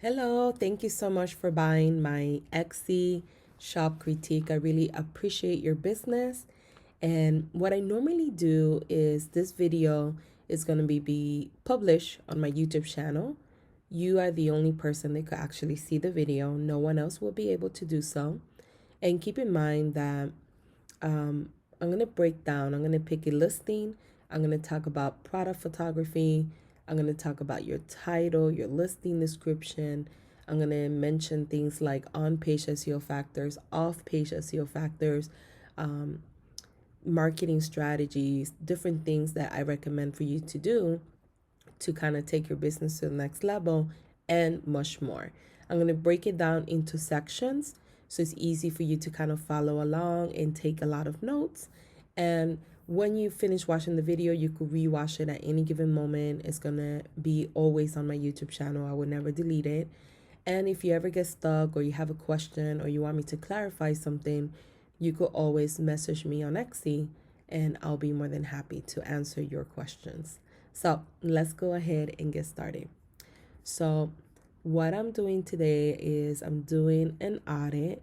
Hello, thank you so much for buying my Etsy shop critique. I really appreciate your business. And what I normally do is this video is going to be published on my YouTube channel. You are the only person that could actually see the video. No one else will be able to do so. And keep in mind that I'm going to break down, I'm going to pick a listing, I'm going to talk about product photography, I'm going to talk about your title, your listing description. I'm going to mention things like on page SEO factors, off page SEO factors, um, marketing strategies, different things that I recommend for you to do to kind of take your business to the next level, and much more. I'm going to break it down into sections so it's easy for you to kind of follow along and take a lot of notes. And when you finish watching the video, you could rewatch it at any given moment. It's going to be always on my YouTube channel. I will never delete it. And if you ever get stuck or you have a question or you want me to clarify something, you could always message me on Etsy and I'll be more than happy to answer your questions. So let's go ahead and get started. So what I'm doing today is I'm doing an audit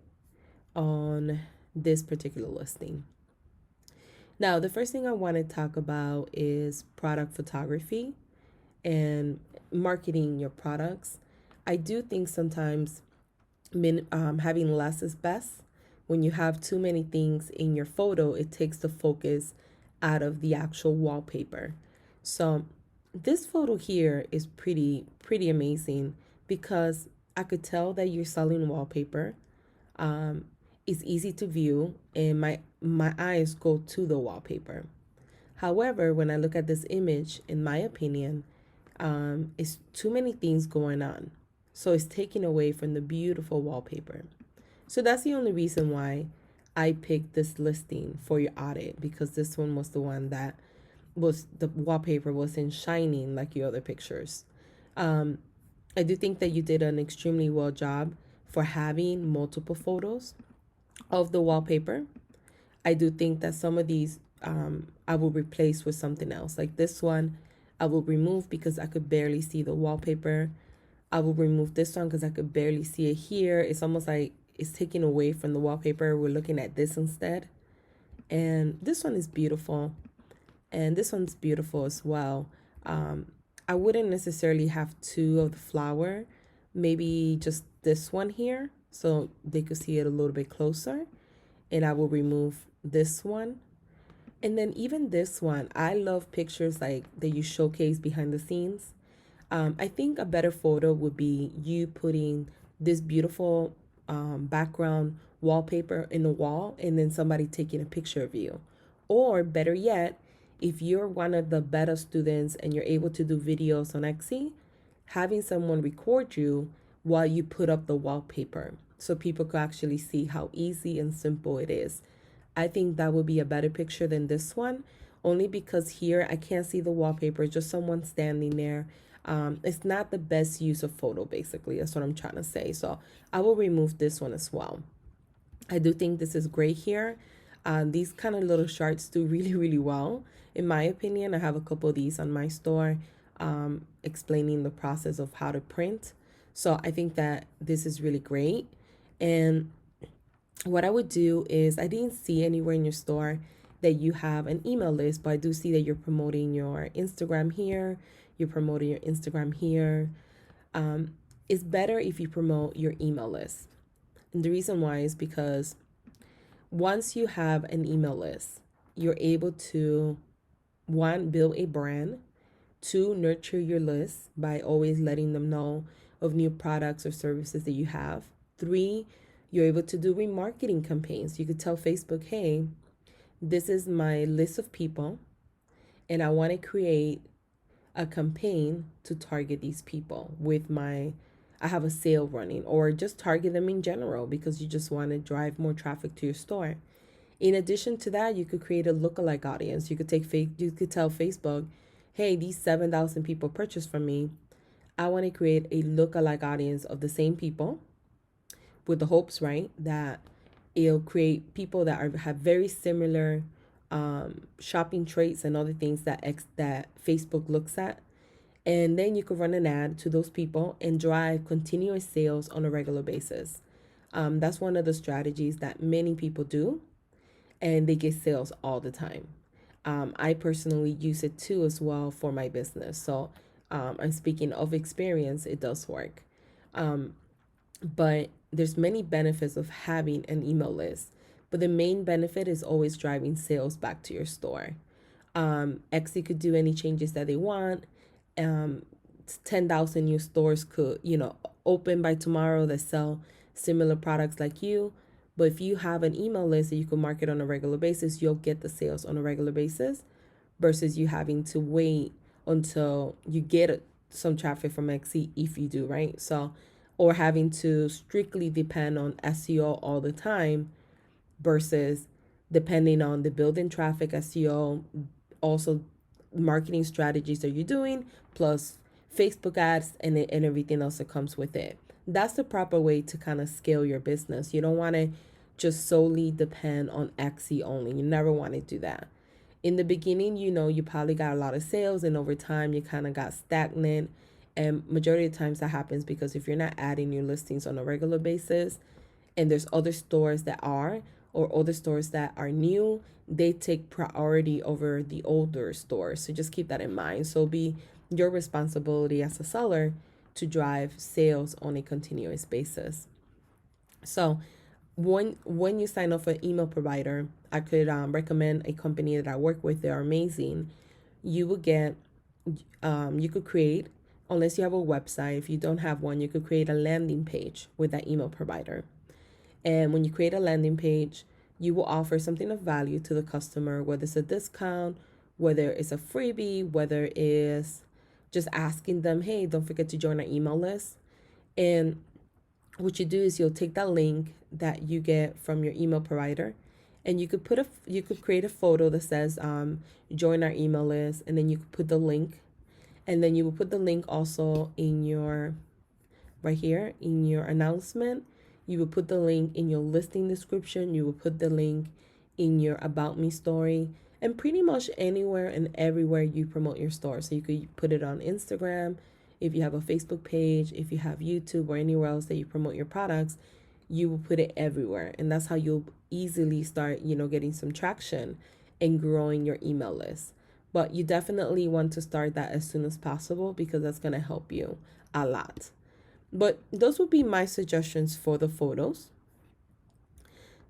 on this particular listing. Now, the first thing I want to talk about is product photography and marketing your products. I do think sometimes having less is best. When you have too many things in your photo, it takes the focus out of the actual wallpaper. So this photo here is pretty amazing because I could tell that you're selling wallpaper. It's easy to view, and my eyes go to the wallpaper. However, when I look at this image, in my opinion, it's too many things going on. So it's taking away from the beautiful wallpaper. So that's the only reason why I picked this listing for your audit, because this one was the one that was the wallpaper wasn't shining like your other pictures. Um, I do think that you did an extremely well job for having multiple photos of the wallpaper. I do think that some of these I will replace with something else. Like this one, I will remove because I could barely see the wallpaper. I will remove this one because I could barely see it here. It's almost like it's taken away from the wallpaper. We're looking at this instead. And this one is beautiful. And this one's beautiful as well. I wouldn't necessarily have two of the flower, maybe just this one here so they could see it a little bit closer. And I will remove this one. And then even this one, I love pictures like that you showcase behind the scenes. I think a better photo would be you putting this beautiful background wallpaper in the wall and then somebody taking a picture of you. Or better yet, if you're one of the beta students and you're able to do videos on Etsy, having someone record you while you put up the wallpaper so people could actually see how easy and simple it is. I think that would be a better picture than this one, only because here I can't see the wallpaper, just someone standing there. It's not the best use of photo, basically. That's what I'm trying to say. So I will remove this one as well. I do think this is great here. These kind of little charts do really well. In my opinion, I have a couple of these on my store explaining the process of how to print. So I think that this is really great. And what I would do is I didn't see anywhere in your store that you have an email list, but I do see that you're promoting your Instagram here. You're promoting your Instagram here. It's better if you promote your email list. And the reason why is because once you have an email list, you're able to, one, build a brand, two, nurture your list by always letting them know of new products or services that you have. Three, you're able to do remarketing campaigns. You could tell Facebook, hey, this is my list of people, and I want to create a campaign to target these people with I have a sale running, or just target them in general because you just want to drive more traffic to your store. In addition to that, you could create a lookalike audience. You could you could tell Facebook, hey, these 7,000 people purchased from me. I want to create a lookalike audience of the same people with the hopes, right, that it'll create people that have very similar shopping traits and other things that Facebook looks at. And then you could run an ad to those people and drive continuous sales on a regular basis. That's one of the strategies that many people do, and they get sales all the time. I personally use it too as well for my business. So I'm speaking of experience, it does work. Um, but there's many benefits of having an email list. But the main benefit is always driving sales back to your store. Etsy could do any changes that they want. Um, 10,000 new stores could, open by tomorrow that sell similar products like you. But if you have an email list that you can market on a regular basis, you'll get the sales on a regular basis versus you having to wait until you get some traffic from Etsy if you do, right? So, or having to strictly depend on SEO all the time versus depending on the building traffic SEO, also marketing strategies that you're doing, plus Facebook ads and everything else that comes with it. That's the proper way to kind of scale your business. You don't want to just solely depend on Etsy only. You never want to do that. In the beginning, you probably got a lot of sales, and over time you kind of got stagnant. And majority of the times that happens because if you're not adding new listings on a regular basis, and there's other stores that are, or other stores that are new, they take priority over the older stores. So just keep that in mind. So be your responsibility as a seller to drive sales on a continuous basis. So when you sign up for an email provider, I could recommend a company that I work with. They're amazing. You will get, you could create, unless you have a website, if you don't have one, you could create a landing page with that email provider. And when you create a landing page, you will offer something of value to the customer, whether it's a discount, whether it's a freebie, whether it's just asking them, hey, don't forget to join our email list. And what you do is you'll take that link that you get from your email provider, and you could create a photo that says join our email list, and then you could put the link, and then you will put the link also in your right here in your announcement. You will put the link in your listing description. You will put the link in your about me story, and pretty much anywhere and everywhere you promote your store. So you could put it on Instagram. If you have a Facebook page, if you have YouTube or anywhere else that you promote your products, you will put it everywhere. And that's how you'll easily start, getting some traction and growing your email list. But you definitely want to start that as soon as possible because that's going to help you a lot. But those would be my suggestions for the photos.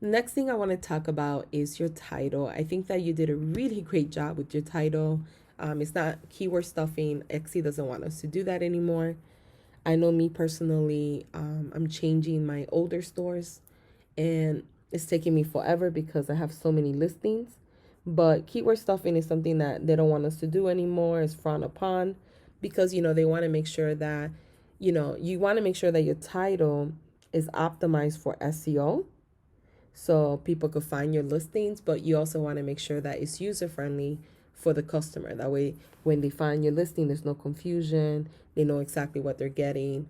Next thing I want to talk about is your title. I think that you did a really great job with your title. It's not keyword stuffing. Etsy doesn't want us to do that anymore. I know me personally, I'm changing my older stores, and it's taking me forever because I have so many listings. But keyword stuffing is something that they don't want us to do anymore. It's frowned upon because, they want to make sure that, you want to make sure that your title is optimized for SEO so people could find your listings, but you also want to make sure that it's user friendly for the customer. That way, when they find your listing, there's no confusion. They know exactly what they're getting.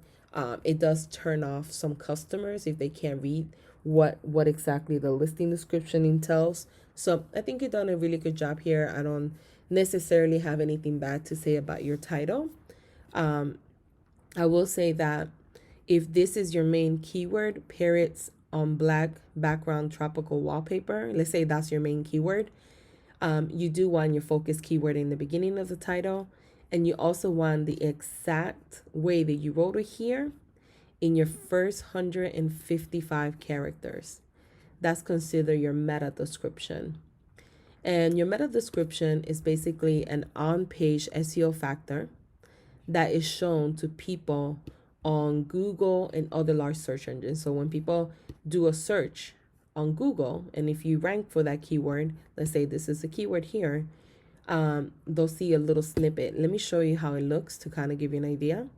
It does turn off some customers if they can't read what exactly the listing description entails. So I think you've done a really good job here. I don't necessarily have anything bad to say about your title. I will say that if this is your main keyword, parrots on black background tropical wallpaper, let's say that's your main keyword, you do want your focus keyword in the beginning of the title, and you also want the exact way that you wrote it here in your first 155 characters. That's considered your meta description. And your meta description is basically an on-page SEO factor that is shown to people on Google and other large search engines. So when people do a search on Google, and if you rank for that keyword, let's say this is a keyword here, they'll see a little snippet. Let me show you how it looks to kind of give you an idea.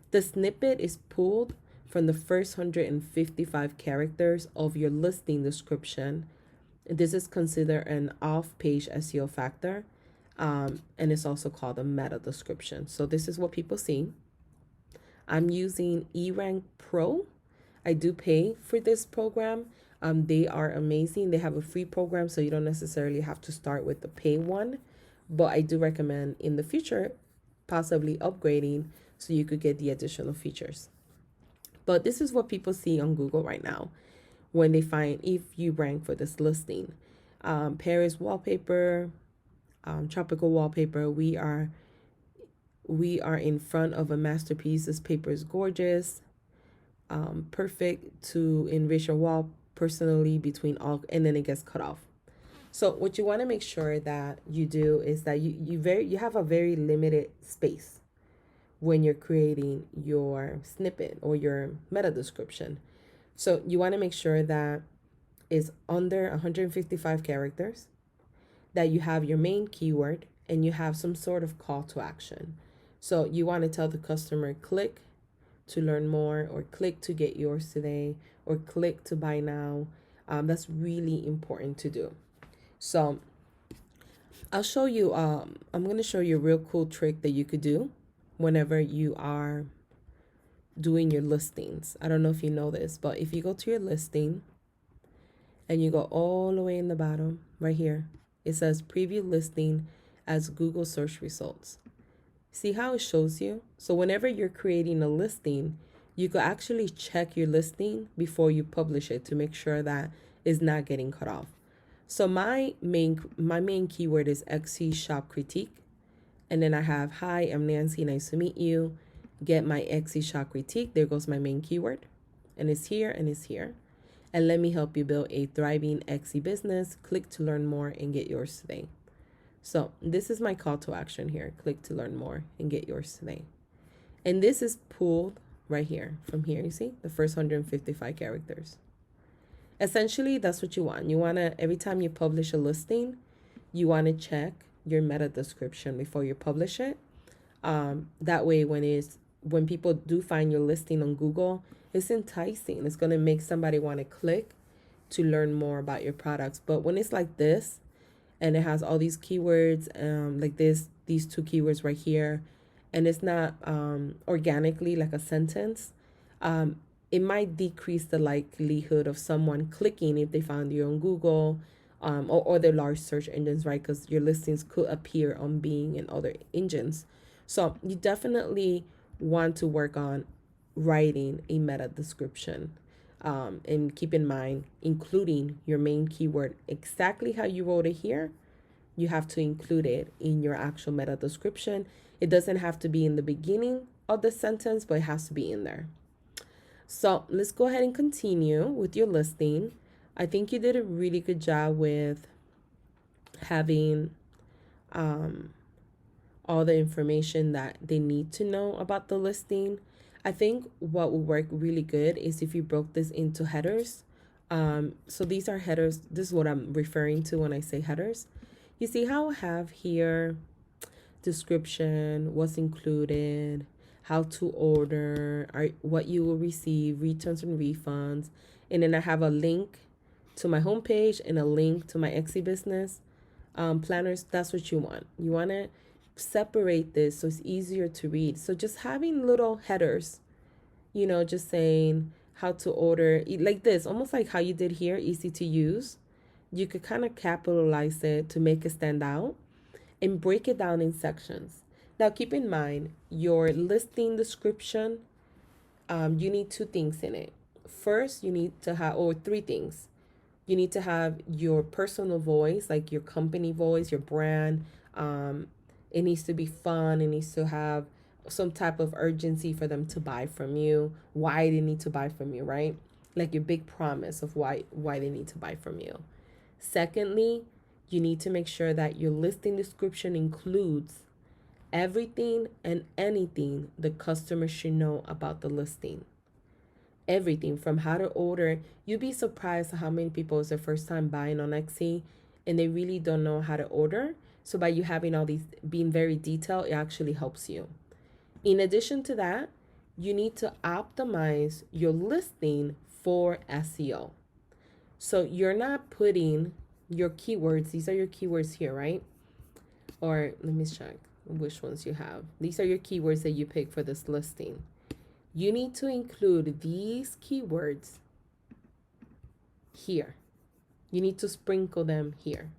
The snippet is pulled from the first 155 characters of your listing description. This is considered an off-page SEO factor, and it's also called a meta description. So this is what people see. I'm using eRank Pro. I do pay for this program. They are amazing. They have a free program, so you don't necessarily have to start with the pay one. But I do recommend in the future, possibly upgrading so you could get the additional features. But this is what people see on Google right now when they find if you rank for this listing. Paris wallpaper, tropical wallpaper. We are in front of a masterpiece. This paper is gorgeous, perfect to enrich your wall personally between all, and then it gets cut off. So what you want to make sure that you do is that you have a very limited space when you're creating your snippet or your meta description. So you want to make sure that is under 155 characters, that you have your main keyword, and you have some sort of call to action. So you want to tell the customer, click to learn more, or click to get yours today, or click to buy now. That's really important to do. So I'll show you, I'm going to show you a real cool trick that you could do whenever you are doing your listings. I don't know if you know this, but if you go to your listing and you go all the way in the bottom right here, it says preview listing as Google search results. See how it shows you? So whenever you're creating a listing, you could actually check your listing before you publish it to make sure that it's not getting cut off. So my main keyword is Etsy shop critique. And then I have, hi, I'm Nancy, nice to meet you. Get my Etsy shop critique. There goes my main keyword. And it's here and it's here. And let me help you build a thriving Etsy business. Click to learn more and get yours today. So this is my call to action here. Click to learn more and get yours today. And this is pulled right here from here. You see the first 155 characters. Essentially, that's what you want. You want to, every time you publish a listing, you want to check your meta description before you publish it. That way, when people do find your listing on Google, it's enticing. It's going to make somebody want to click to learn more about your products. But when it's like this, and it has all these keywords, like these two keywords right here, and it's not organically like a sentence, it might decrease the likelihood of someone clicking if they found you on Google, or the large search engines, right? Because your listings could appear on Bing and other engines. So you definitely want to work on writing a meta description. And keep in mind, including your main keyword, exactly how you wrote it here, you have to include it in your actual meta description. It doesn't have to be in the beginning of the sentence, but it has to be in there. So let's go ahead and continue with your listing. I think you did a really good job with having all the information that they need to know about the listing. I think what will work really good is if you broke this into headers. So these are headers. This is what I'm referring to when I say headers. You see how I have here description, what's included, how to order, what you will receive, returns and refunds. And then I have a link to my homepage and a link to my Etsy business planners. That's what you want. You want to separate this so it's easier to read. So just having little headers, just saying how to order, like this, almost like how you did here, easy to use. You could kind of capitalize it to make it stand out and break it down in sections. Now, keep in mind, your listing description, you need two things in it. First, you need to have, or three things. You need to have your personal voice, like your company voice, your brand. It needs to be fun. It needs to have some type of urgency for them to buy from you, why they need to buy from you, right? Like your big promise of why they need to buy from you. Secondly, you need to make sure that your listing description includes everything and anything the customer should know about the listing. Everything from how to order. You'd be surprised how many people it's their first time buying on Etsy and they really don't know how to order. So by you having all these, being very detailed, it actually helps you. In addition to that, you need to optimize your listing for SEO. So you're not putting your keywords, these are your keywords here, right? Or let me check which ones you have. These are your keywords that you pick for this listing. You need to include these keywords here. You need to sprinkle them here.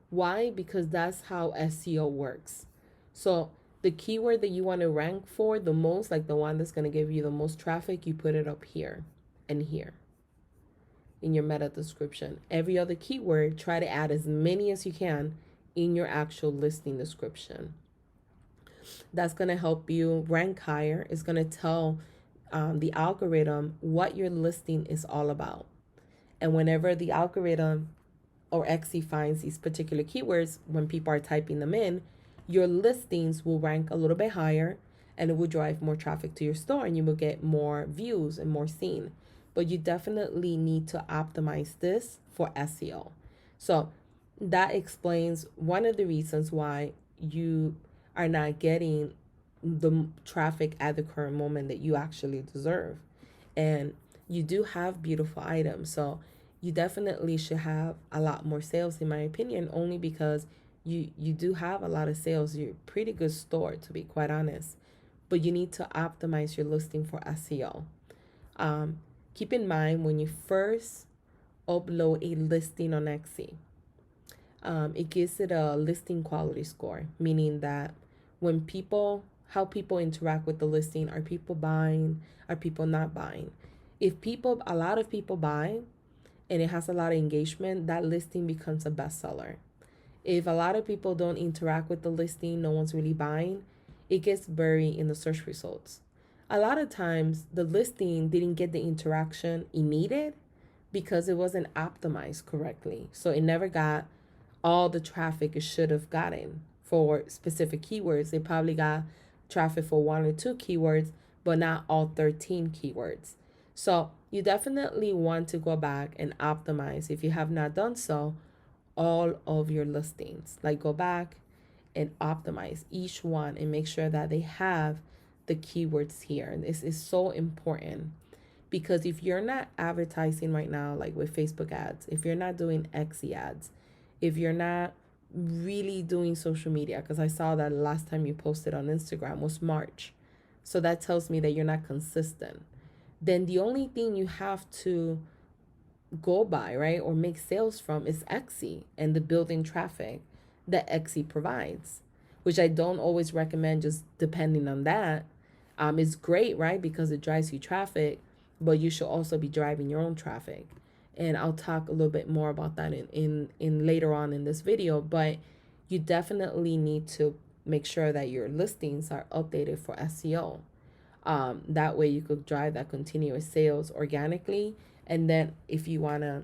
Why? Because that's how SEO works. So The keyword that you want to rank for the most, like the one that's going to give you the most traffic, you put it up here and here in your meta description. Every other keyword, try to add as many as you can in your actual listing description. That's going to help you rank higher. It's going to tell the algorithm what your listing is all about. And whenever the algorithm or Etsy finds these particular keywords, when people are typing them in, your listings will rank a little bit higher, and it will drive more traffic to your store, and you will get more views and more seen. But you definitely need to optimize this for SEO. So that explains one of the reasons why you are not getting the traffic at the current moment that you actually deserve. And you do have beautiful items. So you definitely should have a lot more sales, in my opinion, only because you do have a lot of sales. You're a pretty good store, to be quite honest. But you need to optimize your listing for SEO. Keep in mind when you first upload a listing on Etsy, it gives it a listing quality score, meaning that when people, how people interact with the listing, are people buying, are people not buying? If people, a lot of people buy and it has a lot of engagement, that listing becomes a bestseller. If a lot of people don't interact with the listing, no one's really buying, it gets buried in the search results. A lot of times the listing didn't get the interaction it needed because it wasn't optimized correctly. So it never got all the traffic it should have gotten for specific keywords. They probably got traffic for one or two keywords, but not all 13 keywords. So you definitely want to go back and optimize, if you have not done so, all of your listings. Like, go back and optimize each one and make sure that they have the keywords here. And this is so important, because if you're not advertising right now, like with Facebook ads, if you're not doing Etsy ads, if you're not really doing social media, because I saw that last time you posted on Instagram was March, so that tells me that you're not consistent, then the only thing you have to go by, right, or make sales from is Etsy and the building traffic that Etsy provides, which I don't always recommend just depending on that. It's great, right, because it drives you traffic, but you should also be driving your own traffic. And I'll talk a little bit more about that in later on in this video, but you definitely need to make sure that your listings are updated for SEO. That way you could drive that continuous sales organically. And then if you want to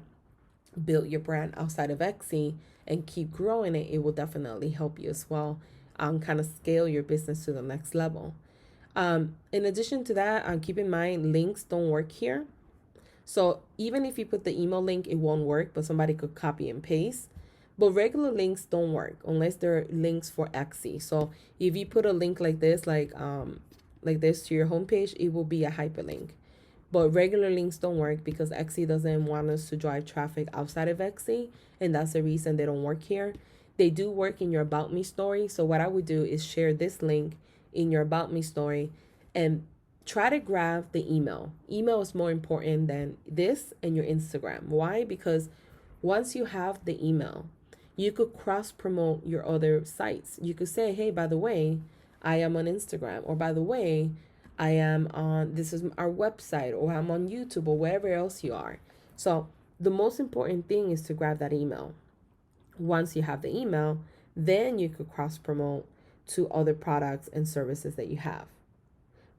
build your brand outside of Etsy and keep growing it, it will definitely help you as well. Kind of scale your business to the next level. In addition to that, keep in mind links don't work here. So even if you put the email link, it won't work, but somebody could copy and paste. But regular links don't work unless they're links for Etsy. So if you put a link like this, like this to your homepage, it will be a hyperlink. But regular links don't work because Etsy doesn't want us to drive traffic outside of Etsy, and that's the reason they don't work here. They do work in your About Me story. So what I would do is share this link in your About Me story and try to grab the email. Email is more important than this and your Instagram. Why? Because once you have the email, you could cross promote your other sites. You could say, hey, by the way, I am on Instagram, or by the way, I am on, this is our website, or I'm on YouTube, or wherever else you are. So the most important thing is to grab that email. Once you have the email, then you could cross promote to other products and services that you have.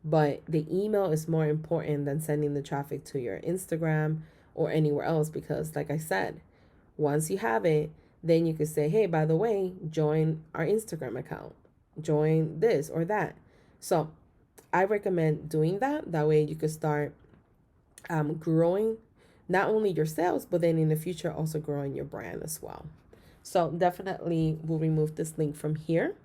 But the email is more important than sending the traffic to your Instagram or anywhere else, because like I said, once you have it, then you could say, hey, by the way, join our Instagram account, join this or that. So I recommend doing that. That way you could start growing not only your sales, but then in the future also growing your brand as well. So definitely we'll remove this link from here.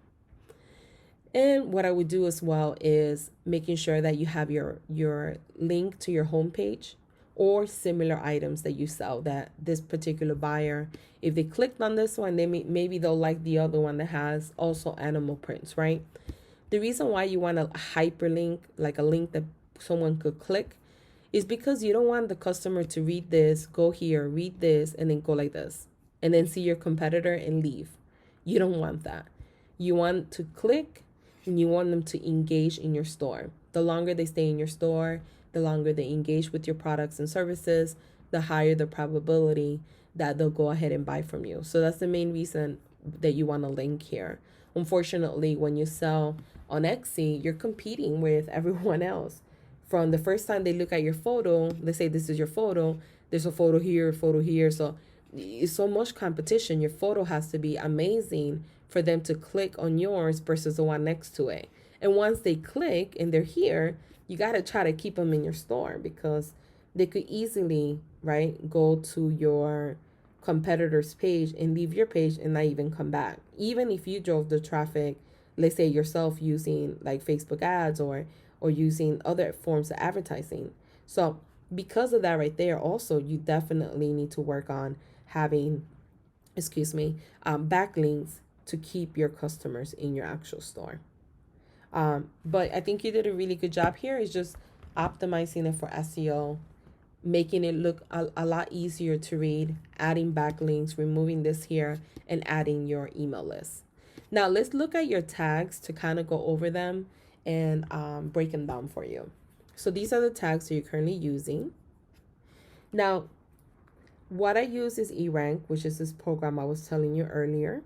And what I would do as well is making sure that you have your link to your homepage or similar items that you sell, that this particular buyer, if they clicked on this one, maybe they'll like the other one that has also animal prints, right? The reason why you want a hyperlink, like a link that someone could click, is because you don't want the customer to read this, go here, read this, and then go like this, and then see your competitor and leave. You don't want that. You want to click, and you want them to engage in your store. The longer they stay in your store, the longer they engage with your products and services, the higher the probability that they'll go ahead and buy from you. So that's the main reason that you want to link here. Unfortunately, when you sell on Etsy, you're competing with everyone else. From the first time they look at your photo, they say this is your photo, there's a photo here, a photo here. So it's so much competition. Your photo has to be amazing for them to click on yours versus the one next to it. And once they click and they're here, you got to try to keep them in your store, because they could easily, right, go to your competitor's page and leave your page and not even come back. Even if you drove the traffic, let's say yourself, using like Facebook ads or using other forms of advertising. So because of that right there, also, you definitely need to work on having, backlinks to keep your customers in your actual store. But I think you did a really good job here. Is just optimizing it for SEO, making it look a lot easier to read, adding backlinks, removing this here, and adding your email list. Now let's look at your tags to kind of go over them and break them down for you. So these are the tags that you're currently using. Now, what I use is eRank, which is this program I was telling you earlier.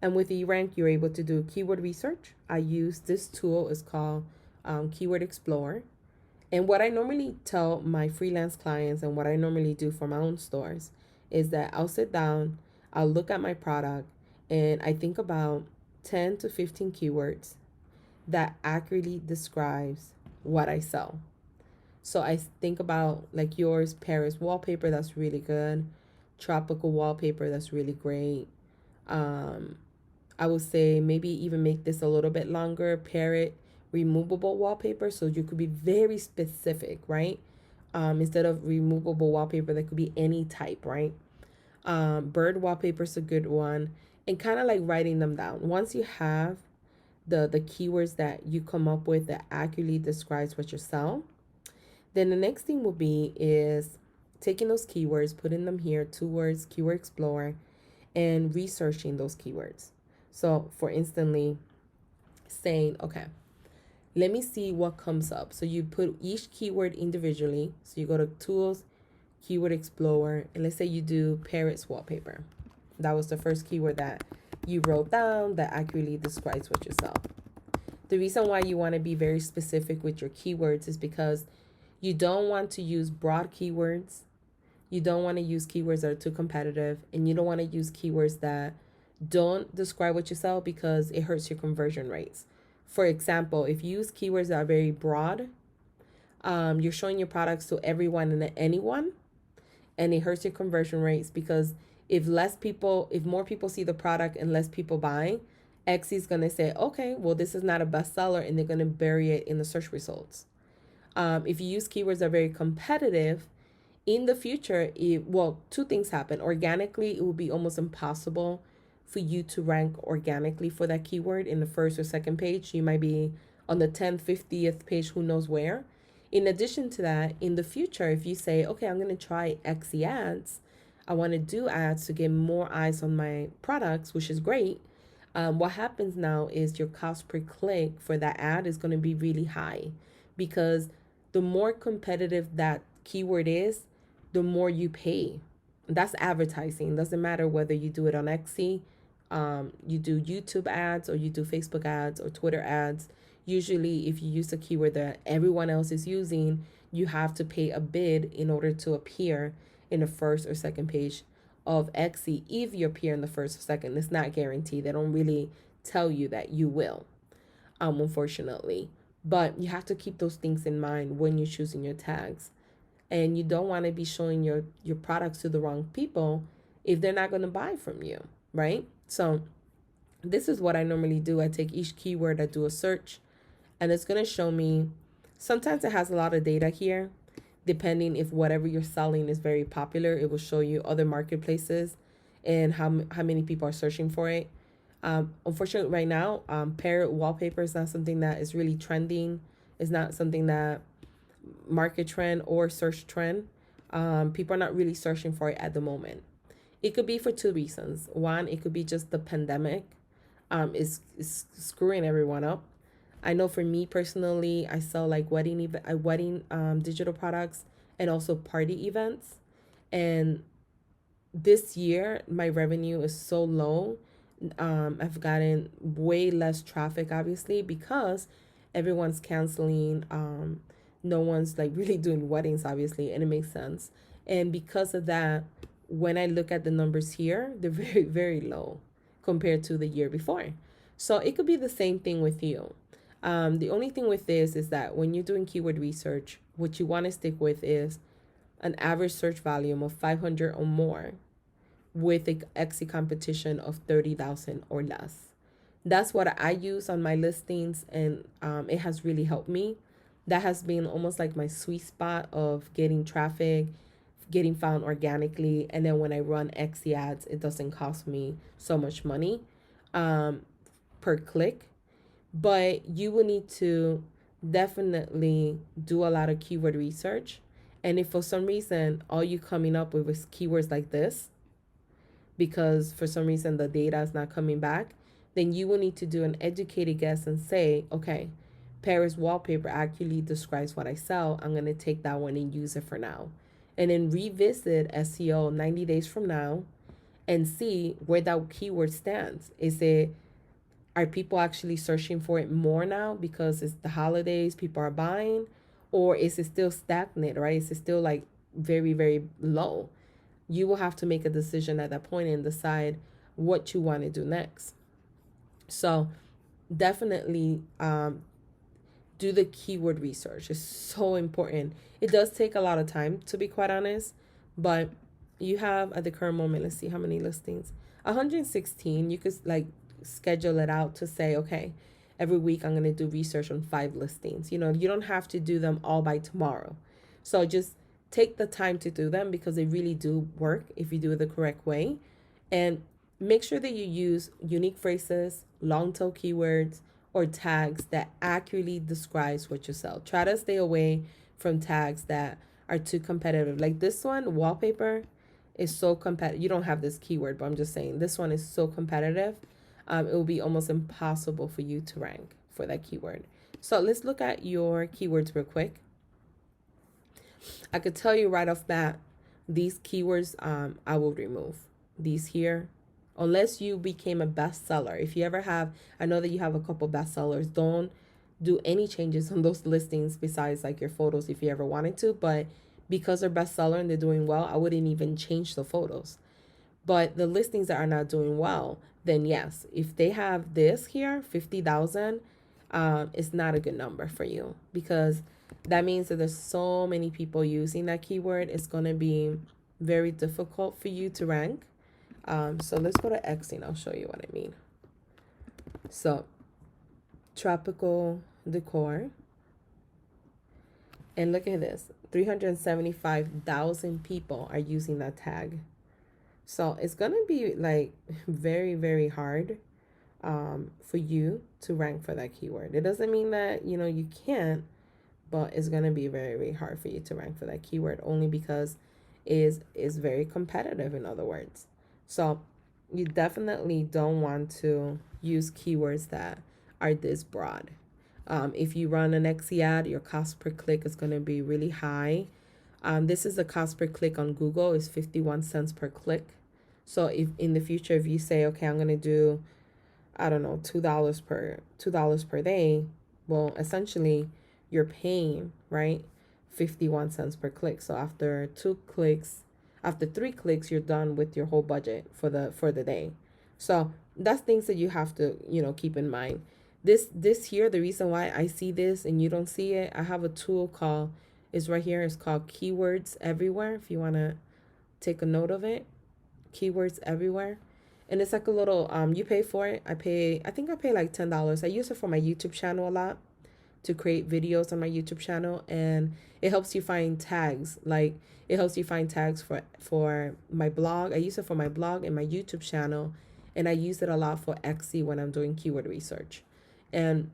And with eRank, you're able to do keyword research. I use this tool. It's called Keyword Explorer. And what I normally tell my freelance clients and what I normally do for my own stores is that I'll sit down, I'll look at my product, and I think about 10 to 15 keywords that accurately describes what I sell. So I think about like yours, Paris wallpaper, that's really good. Tropical wallpaper, that's really great. I would say maybe even make this a little bit longer. Parrot removable wallpaper, so you could be very specific, right? Instead of removable wallpaper, that could be any type, right? Bird wallpaper is a good one, and kind of like writing them down. Once you have the keywords that you come up with that accurately describes what you sell, then the next thing will be is taking those keywords, putting them here, two words, Keyword Explorer, and researching those keywords. So for instantly saying, okay, let me see what comes up. So you put each keyword individually. So you go to Tools, Keyword Explorer, and let's say you do Paris wallpaper. That was the first keyword that you wrote down that accurately describes what you sell. The reason why you want to be very specific with your keywords is because you don't want to use broad keywords. You don't want to use keywords that are too competitive, and you don't want to use keywords that don't describe what you sell, because it hurts your conversion rates. For example, if you use keywords that are very broad, you're showing your products to everyone and anyone, and it hurts your conversion rates, because if more people see the product and less people buy, Etsy is going to say, okay, well, this is not a bestseller, and they're going to bury it in the search results. If you use keywords that are very competitive, in the future, two things happen. Organically, it will be almost impossible for you to rank organically for that keyword in the first or second page. You might be on the 10th, 50th page, who knows where. In addition to that, in the future, if you say, okay, I'm going to try Etsy ads, I want to do ads to get more eyes on my products, which is great. What happens now is your cost per click for that ad is going to be really high, because the more competitive that keyword is, the more you pay. That's advertising. It doesn't matter whether you do it on Etsy, you do YouTube ads, or you do Facebook ads or Twitter ads. Usually, if you use a keyword that everyone else is using, you have to pay a bid in order to appear in the first or second page of Etsy. If you appear in the first or second, it's not guaranteed. They don't really tell you that you will, unfortunately. But you have to keep those things in mind when you're choosing your tags. And you don't want to be showing your products to the wrong people if they're not going to buy from you, right? So this is what I normally do. I take each keyword, I do a search, and it's going to show me. Sometimes it has a lot of data here. Depending if whatever you're selling is very popular, it will show you other marketplaces and how many people are searching for it. Unfortunately, right now, parrot wallpaper is not something that is really trending. It's not something that market trend or search trend. People are not really searching for it at the moment. It could be for two reasons. One, it could be just the pandemic is screwing everyone up. I know for me personally, I sell like wedding digital products and also party events. And this year, my revenue is so low. I've gotten way less traffic, obviously, because everyone's canceling. No one's like really doing weddings, obviously, and it makes sense. And because of that, when I look at the numbers here, they're very, very low compared to the year before. So it could be the same thing with you. The only thing with this is that when you're doing keyword research, what you want to stick with is an average search volume of 500 or more with a Etsy competition of 30,000 or less. That's what I use on my listings, and it has really helped me. That has been almost like my sweet spot of getting traffic, getting found organically, and then when I run Etsy ads, it doesn't cost me so much money um, per click. But you will need to definitely do a lot of keyword research. And if for some reason all you coming up with is keywords like this, because for some reason the data is not coming back, then you will need to do an educated guess and say, okay, Paris wallpaper actually describes what I sell. I'm going to take that one and use it for now. And then revisit SEO 90 days from now and see where that keyword stands. Are people actually searching for it more now because it's the holidays, people are buying, or is it still stagnant, right? Is it still like very, very low? You will have to make a decision at that point and decide what you want to do next. So definitely do the keyword research. It's so important. It does take a lot of time, to be quite honest, but you have at the current moment, let's see how many listings, 116. You could like schedule it out to say, okay, every week I'm going to do research on 5 listings. You don't have to do them all by tomorrow. So just take the time to do them because they really do work if you do it the correct way. And make sure that you use unique phrases, long tail keywords, or tags that accurately describes what you sell. Try to stay away from tags that are too competitive. Like this one, wallpaper, is so competitive. You don't have this keyword, but I'm just saying this one is so competitive. It will be almost impossible for you to rank for that keyword. So let's look at your keywords real quick. I could tell you right off bat, these keywords I will remove. These here, unless you became a bestseller. If you ever have, I know that you have a couple bestsellers, don't do any changes on those listings besides like your photos if you ever wanted to. But because they're bestseller and they're doing well, I wouldn't even change the photos. But the listings that are not doing well, then yes, if they have this here, 50,000, it's not a good number for you because that means that there's so many people using that keyword. It's going to be very difficult for you to rank. So let's go to Etsy and I'll show you what I mean. So tropical decor. And look at this. 375,000 people are using that tag. So it's going to be like very, very hard for you to rank for that keyword. It doesn't mean that, you can't, but it's going to be very, very hard for you to rank for that keyword only because it is very competitive, in other words. So you definitely don't want to use keywords that are this broad. If you run an Etsy ad, your cost per click is going to be really high. This is the cost per click on Google is 51 cents per click. So if in the future, if you say, okay, I'm going to do, I don't know, $2 per day, well, essentially you're paying, right, 51 cents per click. So after 3 clicks, you're done with your whole budget for the day. So that's things that you have to, keep in mind. This here, the reason why I see this and you don't see it, I have a tool is right here. It's called Keywords Everywhere. If you want to take a note of it, Keywords Everywhere. And it's like a little, you pay for it. I think I pay like $10. I use it for my YouTube channel a lot to create videos on my YouTube channel. And it helps you find tags. Like it helps you find tags for my blog. I use it for my blog and my YouTube channel. And I use it a lot for Etsy when I'm doing keyword research. And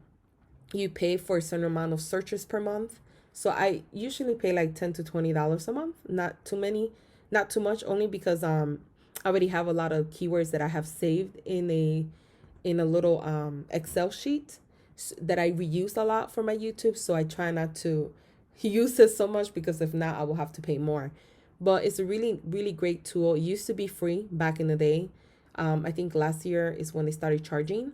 you pay for a certain amount of searches per month. So I usually pay like $10 to $20 a month. Not too much, only because I already have a lot of keywords that I have saved in a little Excel sheet. that I reuse a lot for my YouTube. So I try not to use it so much, because if not, I will have to pay more. But it's a really, really great tool. It used to be free back in the day. I think last year is when they started charging.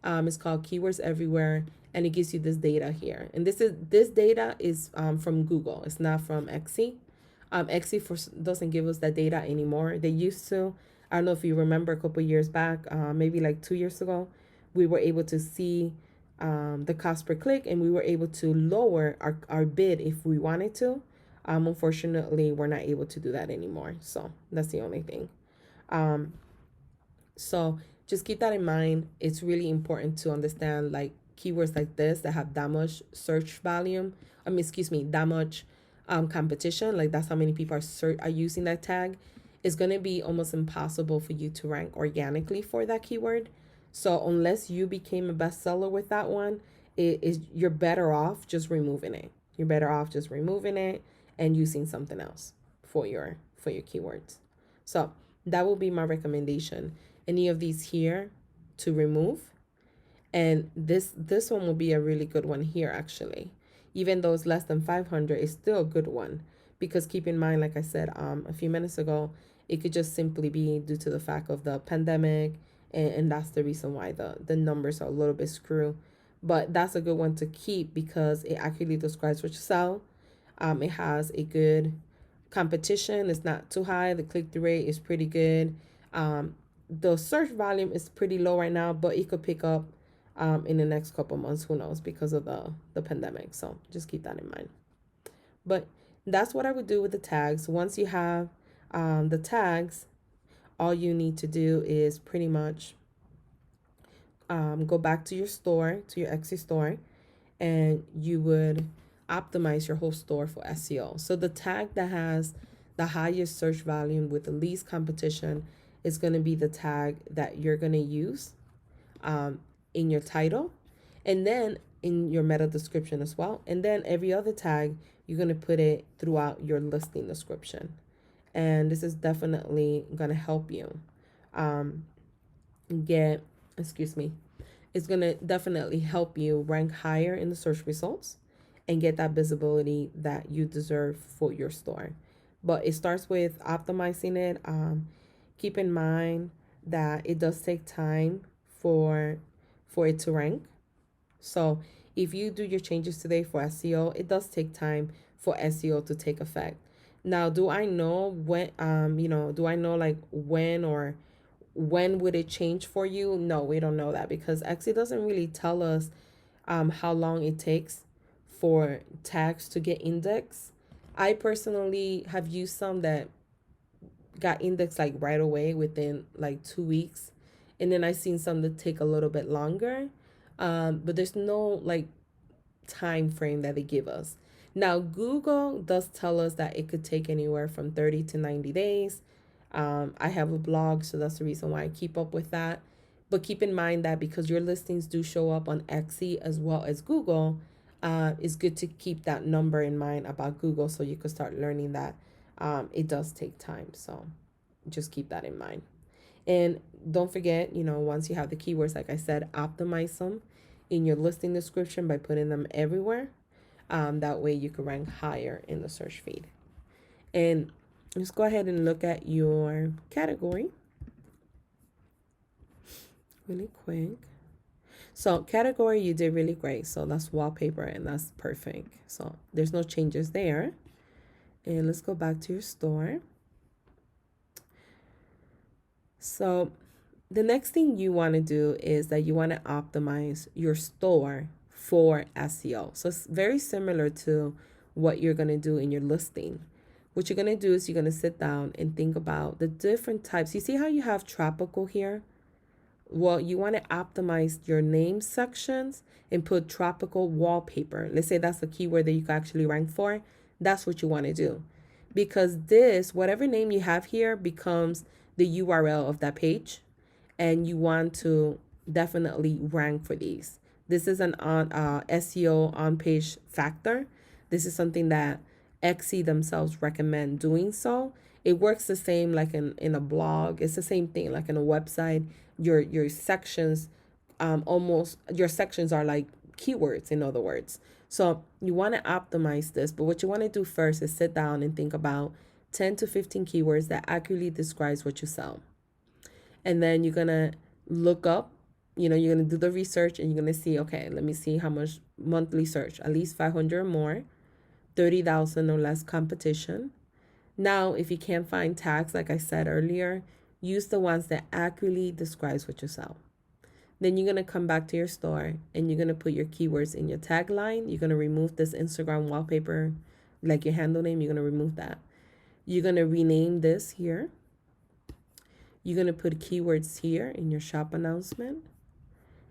It's called Keywords Everywhere, and it gives you this data here. And this data is from Google. It's not from Etsy. Etsy doesn't give us that data anymore. They used to. I don't know if you remember a couple years back, maybe like 2 years ago, we were able to see the cost per click, and we were able to lower our bid if we wanted to. Unfortunately, we're not able to do that anymore. So that's the only thing. So just keep that in mind. It's really important to understand like keywords like this that have that much search volume. That much competition. Like that's how many people are using that tag. It's gonna be almost impossible for you to rank organically for that keyword. So unless you became a bestseller with that one, you're better off just removing it. You're better off just removing it and using something else for your keywords. So that will be my recommendation. Any of these here to remove. And this one will be a really good one here actually. Even though it's less than 500, it's still a good one, because keep in mind, like I said a few minutes ago, it could just simply be due to the fact of the pandemic, and that's the reason why the numbers are a little bit screwed. But that's a good one to keep because it accurately describes what you sell. It has a good competition. It's not too high. The click-through rate is pretty good. The search volume is pretty low right now, but it could pick up in the next couple months. Who knows, because of the pandemic. So just keep that in mind. But that's what I would do with the tags. Once you have the tags, all you need to do is pretty much go back to your store, to your Etsy store, and you would optimize your whole store for SEO. So the tag that has the highest search volume with the least competition is going to be the tag that you're going to use in your title, and then in your meta description as well. And then every other tag, you're going to put it throughout your listing description. And this is definitely going to help you it's going to definitely help you rank higher in the search results and get that visibility that you deserve for your store. But it starts with optimizing it. Keep in mind that it does take time for it to rank. So if you do your changes today for SEO, it does take time for SEO to take effect. Now, do I know when, do I know like when or when would it change for you? No, we don't know that because Etsy doesn't really tell us how long it takes for tags to get indexed. I personally have used some that got indexed like right away within like 2 weeks. And then I've seen some that take a little bit longer. But there's no like time frame that they give us. Now, Google does tell us that it could take anywhere from 30 to 90 days. I have a blog, so that's the reason why I keep up with that. But keep in mind that because your listings do show up on Etsy as well as Google, it's good to keep that number in mind about Google so you could start learning that it does take time. So just keep that in mind. And don't forget, once you have the keywords, like I said, optimize them in your listing description by putting them everywhere. That way you can rank higher in the search feed. And let's go ahead and look at your category really quick. So category, you did really great. So that's wallpaper and that's perfect. So there's no changes there. And let's go back to your store. So the next thing you want to do is that you want to optimize your store for SEO. So it's very similar to what you're going to do in your listing. What you're going to do is you're going to sit down and think about the different types. You see how you have tropical here? Well, you want to optimize your name sections and put tropical wallpaper. Let's say that's a keyword that you can actually rank for. That's what you want to do. Because this, whatever name you have here, becomes the URL of that page. And you want to definitely rank for these. This is an SEO on-page factor. This is something that Etsy themselves recommend doing so. It works the same like in a blog. It's the same thing like in a website. Your sections your sections are like keywords, in other words. So you want to optimize this, but what you want to do first is sit down and think about 10 to 15 keywords that accurately describes what you sell. And then you're going to look up, you're going to do the research, and you're going to see, okay, let me see how much monthly search, at least 500 or more, 30,000 or less competition. Now, if you can't find tags, like I said earlier, use the ones that accurately describes what you sell. Then you're going to come back to your store and you're going to put your keywords in your tagline. You're going to remove this Instagram wallpaper, like your handle name. You're going to remove that. You're going to rename this here. You're going to put keywords here in your shop announcement.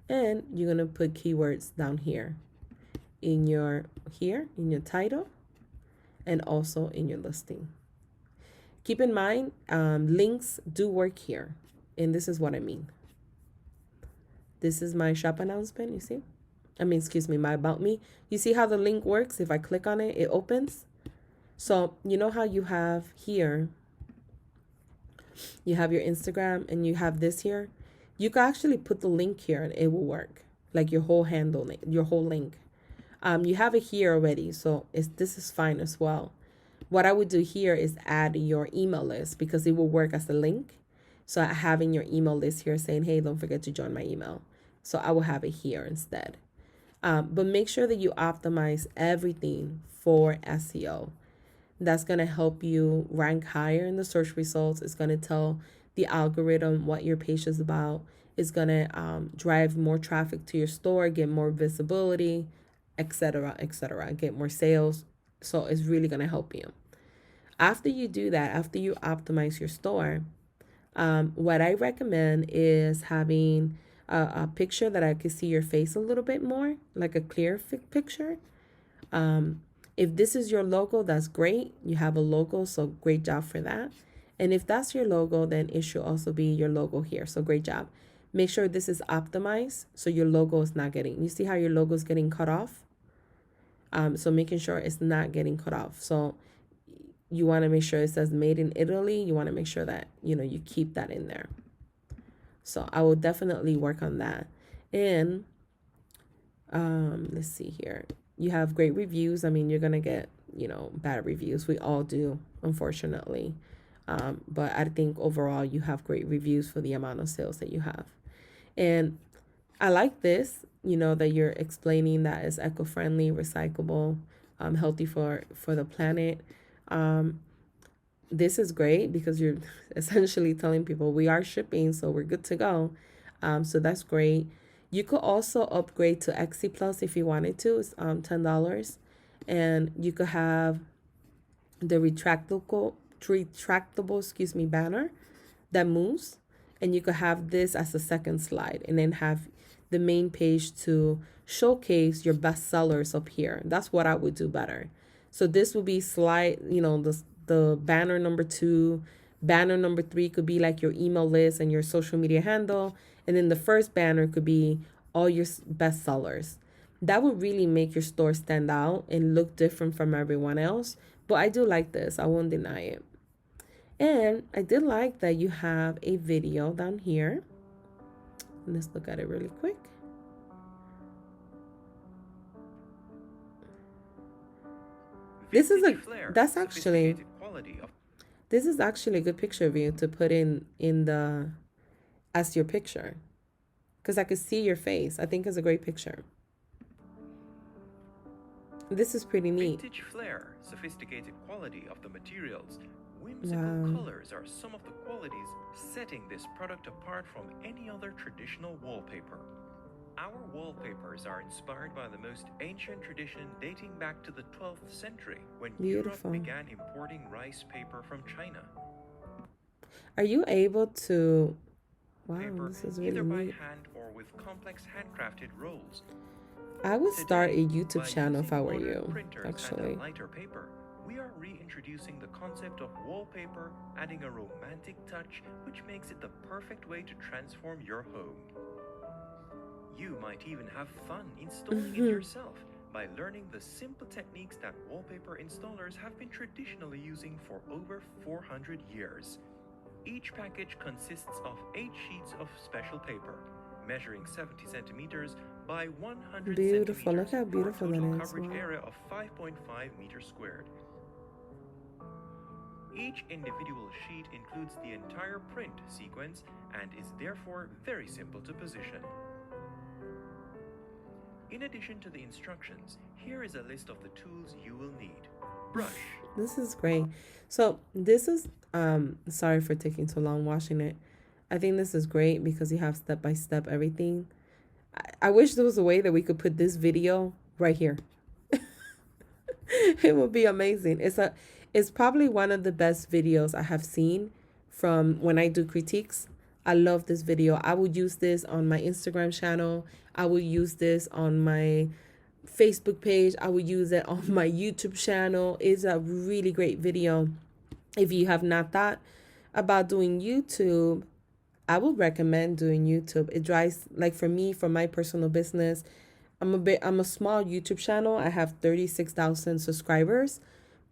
And you're going to put keywords down here in your title and also in your listing. Keep in mind, links do work here. And this is what I mean. This is my shop announcement, you see? Excuse me, my about me. You see how the link works? If I click on it, it opens. So you know how you have here, you have your Instagram and you have this here? You can actually put the link here and it will work. Like your whole handle, your whole link. You have it here already, so this is fine as well. What I would do here is add your email list because it will work as a link. So having your email list here saying, hey, don't forget to join my email. So I will have it here instead. But make sure that you optimize everything for SEO. That's going to help you rank higher in the search results. It's going to tell the algorithm what your page is about. It's going to drive more traffic to your store, get more visibility, etc., get more sales. So it's really going to help you. After you do that, after you optimize your store, what I recommend is having a picture that I could see your face a little bit more, like a clear picture. If this is your logo, that's great. You have a logo, so great job for that. And if that's your logo, then it should also be your logo here. So great job. Make sure this is optimized so your logo is not getting, you see how your logo is getting cut off? So making sure it's not getting cut off. So you want to make sure it says made in Italy. You want to make sure that, you keep that in there. So I will definitely work on that. And let's see here. You have great reviews. You're going to get, bad reviews. We all do, unfortunately. But I think overall you have great reviews for the amount of sales that you have. And I like this, that you're explaining that it's eco-friendly, recyclable, healthy for the planet. This is great because you're essentially telling people we are shipping, so we're good to go. So that's great. You could also upgrade to Etsy Plus if you wanted to. It's $10. And you could have the retractable banner that moves. And you could have this as a second slide and then have the main page to showcase your best sellers up here. That's what I would do better. So this would be slide, the banner number 2, banner number 3 could be like your email list and your social media handle. And then the first banner could be all your best sellers. That would really make your store stand out and look different from everyone else. But I do like this. I won't deny it. And I did like that you have a video down here. Let's look at it really quick. This is actually a good picture of you to put in the as your picture, because I could see your face. I think it's a great picture. This is pretty neat. Vintage flair, sophisticated quality of the materials, whimsical colors are some of the qualities setting this product apart from any other traditional wallpaper. Our wallpapers are inspired by the most ancient tradition dating back to the 12th century when Europe began importing rice paper from China. Are you able to... Wow, paper, this is really either by neat. hand or with complex handcrafted rolls. I would start a Today, YouTube by channel if I using were modern you, printers actually. and a lighter paper, we are reintroducing the concept of wallpaper, adding a romantic touch which makes it the perfect way to transform your home. You might even have fun installing it yourself by learning the simple techniques that wallpaper installers have been traditionally using for over 400 years. Each package consists of 8 sheets of special paper, measuring 70 centimeters by 100 Beautiful. Look centimeters how for a beautiful that total is. coverage Wow. area of 5.5 meters squared. Each individual sheet includes the entire print sequence and is therefore very simple to position. In addition to the instructions, here is a list of the tools you will need. Brush. This is great. So this is sorry for taking so long washing it. I think this is great because you have step by step everything. I wish there was a way that we could put this video right here. It would be amazing. It's probably one of the best videos I have seen from when I do critiques. I love this video. I would use this on my Instagram channel. I would use this on my Facebook page. I would use it on my YouTube channel. It's a really great video. If you have not thought about doing YouTube, I would recommend doing YouTube. It drives, like for me, for my personal business, I'm a small YouTube channel. I have 36,000 subscribers,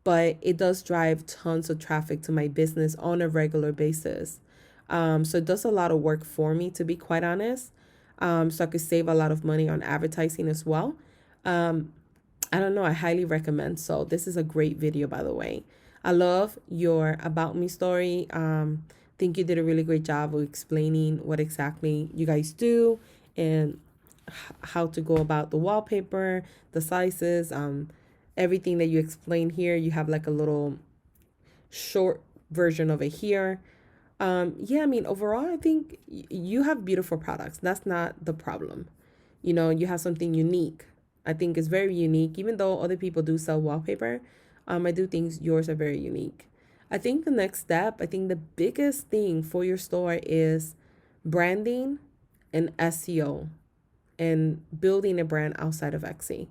but it does drive tons of traffic to my business on a regular basis. So it does a lot of work for me, to be quite honest. So I could save a lot of money on advertising as well. I don't know. I highly recommend. So this is a great video, by the way. I love your About Me story. Think you did a really great job of explaining what exactly you guys do and how to go about the wallpaper, the sizes, everything that you explained here. You have like a little short version of it here. Yeah, I mean, overall, I think you have beautiful products. That's not the problem. You have something unique. I think it's very unique. Even though other people do sell wallpaper, I do think yours are very unique. I think the next step, I think the biggest thing for your store is branding and SEO and building a brand outside of Etsy.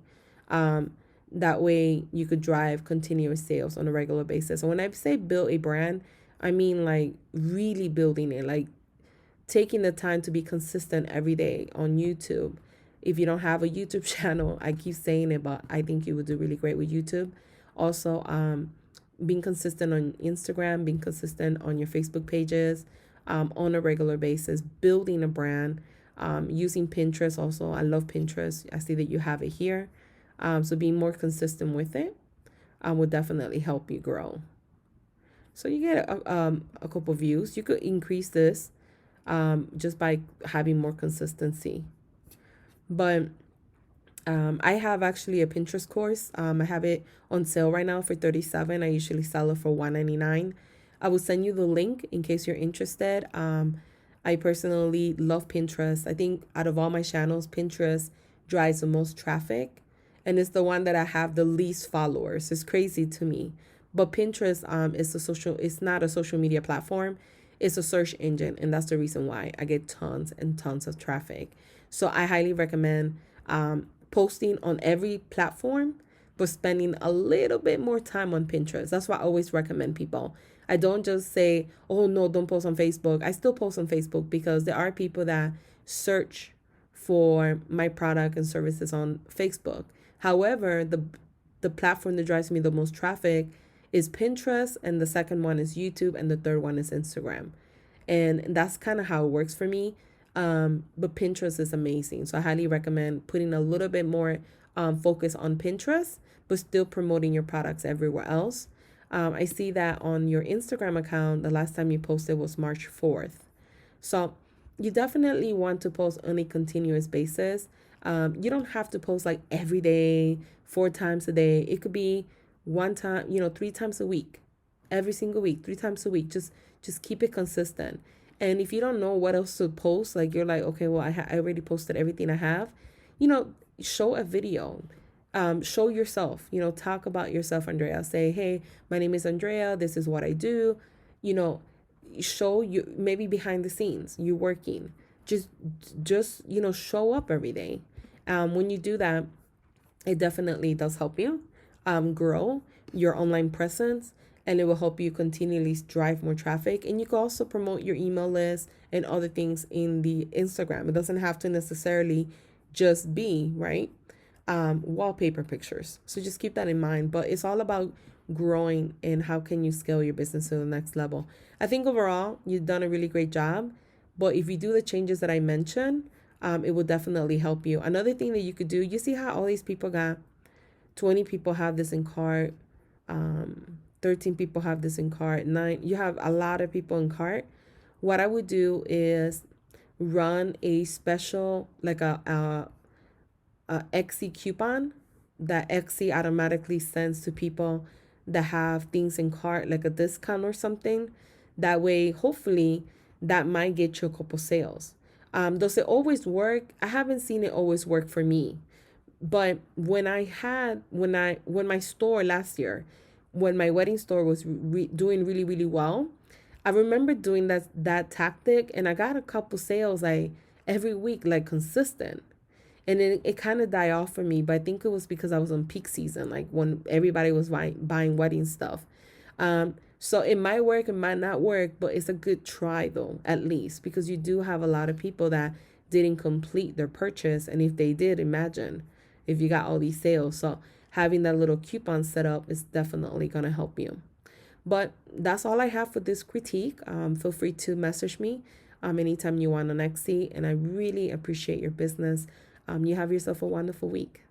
That way you could drive continuous sales on a regular basis. And when I say build a brand, I mean like really building it, like taking the time to be consistent every day on YouTube. If you don't have a YouTube channel, I keep saying it, but I think you would do really great with YouTube. Also, being consistent on Instagram, being consistent on your Facebook pages, on a regular basis, building a brand, using Pinterest also. I love Pinterest. I see that you have it here. So being more consistent with it will definitely help you grow. So you get a couple views. You could increase this just by having more consistency. But I have actually a Pinterest course. I have it on sale right now for $37. I usually sell it for $199. I will send you the link in case you're interested. I personally love Pinterest. I think out of all my channels, Pinterest drives the most traffic, and it's the one that I have the least followers. It's crazy to me. But Pinterest it's not a social media platform. It's a search engine, and that's the reason why I get tons and tons of traffic. So I highly recommend posting on every platform, but spending a little bit more time on Pinterest. That's why I always recommend people. I don't just say, oh no, don't post on Facebook. I still post on Facebook because there are people that search for my product and services on Facebook. However, the platform that drives me the most traffic is Pinterest, and the second one is YouTube, and the third one is Instagram. And that's kind of how it works for me. But Pinterest is amazing. So I highly recommend putting a little bit more focus on Pinterest, but still promoting your products everywhere else. I see that on your Instagram account, the last time you posted was March 4th. So you definitely want to post on a continuous basis. You don't have to post like every day, 4 times a day. It could be one time, 3 times a week, every single week, 3 times a week. Just keep it consistent. And if you don't know what else to post, like you're like, okay, well, I already posted everything I have, show a video. Show yourself, talk about yourself, Andrea. Say, hey, my name is Andrea. This is what I do. Show you maybe behind the scenes, you're working. Just show up every day. When you do that, it definitely does help you grow your online presence, and it will help you continually drive more traffic. And you can also promote your email list and other things in the Instagram. It doesn't have to necessarily just be, right? Wallpaper pictures. So just keep that in mind. But it's all about growing and how can you scale your business to the next level. I think overall, you've done a really great job. But if you do the changes that I mentioned, it will definitely help you. Another thing that you could do, you see how all these people got 20 people have this in cart, 13 people have this in cart, 9, you have a lot of people in cart. What I would do is run a special, like a Etsy coupon that Etsy automatically sends to people that have things in cart, like a discount or something. That way, hopefully, that might get you a couple sales. Does it always work? I haven't seen it always work for me. But when my store last year, when my wedding store was doing really, really well, I remember doing that tactic, and I got a couple sales like every week, like consistent. And then it kind of died off for me, but I think it was because I was on peak season, like when everybody was buying wedding stuff. So it might work, it might not work, but it's a good try though, at least, because you do have a lot of people that didn't complete their purchase. And if they did, imagine if you got all these sales. So having that little coupon set up is definitely going to help you. But that's all I have for this critique. Feel free to message me anytime you want on Etsy, and I really appreciate your business. You have yourself a wonderful week.